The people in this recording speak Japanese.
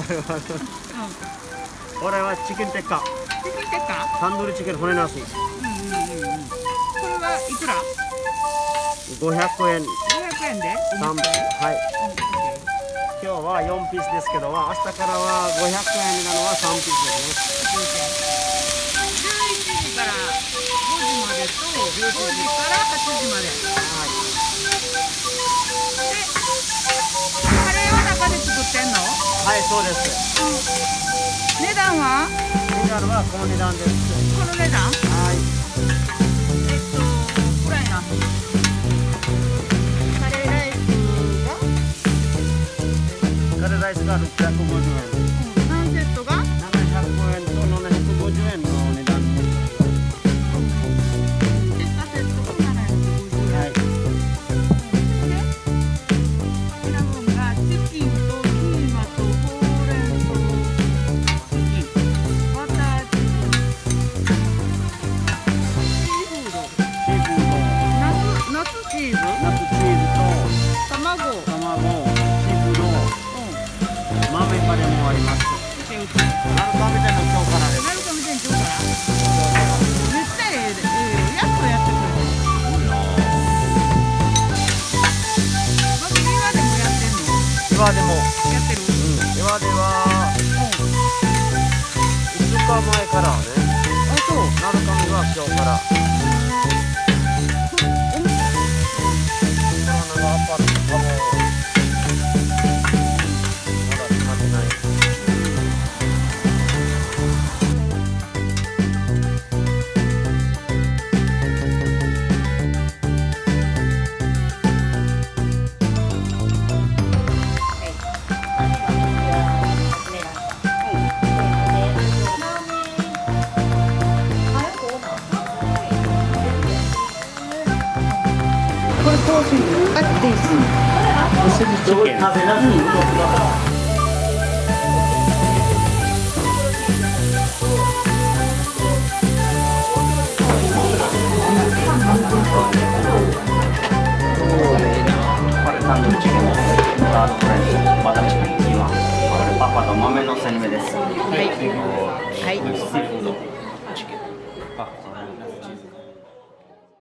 これはチキンテッカ。チキンテッカ？タンドリーチキン骨なし。これはいくら？500円。500円で3、はい。今日は4ピースですけど、明日からは500円なのは3ピースですね。11時から5時までと5時から8時まで。はい。で、カレーは中で作ってんの？はい、そうです。値段は？値段はこの値段です。この値段？はい。くらいな。カレーライスが650円。何セットが700円と750円の値段です。セットが750円。はい。で、選ぶのがチキンとキーマとほうれん草チキン、バターチキン、シーフード、夏チーズと卵、シーフード、豆までもあります。ナルカみたいな今日からです。ナルカみたいに今日からめっちゃええやっとやってくれる。まず岩でもやってんの？岩でもやってる？岩では1週間前からね。あ、そう。ナルカみは今日から。コロナがアパートかも。まだ決まってない。タンドリーチキンのガードフライとバターチキンにはこれパパと豆のせんべいです。はい。はい。シーフードチキン。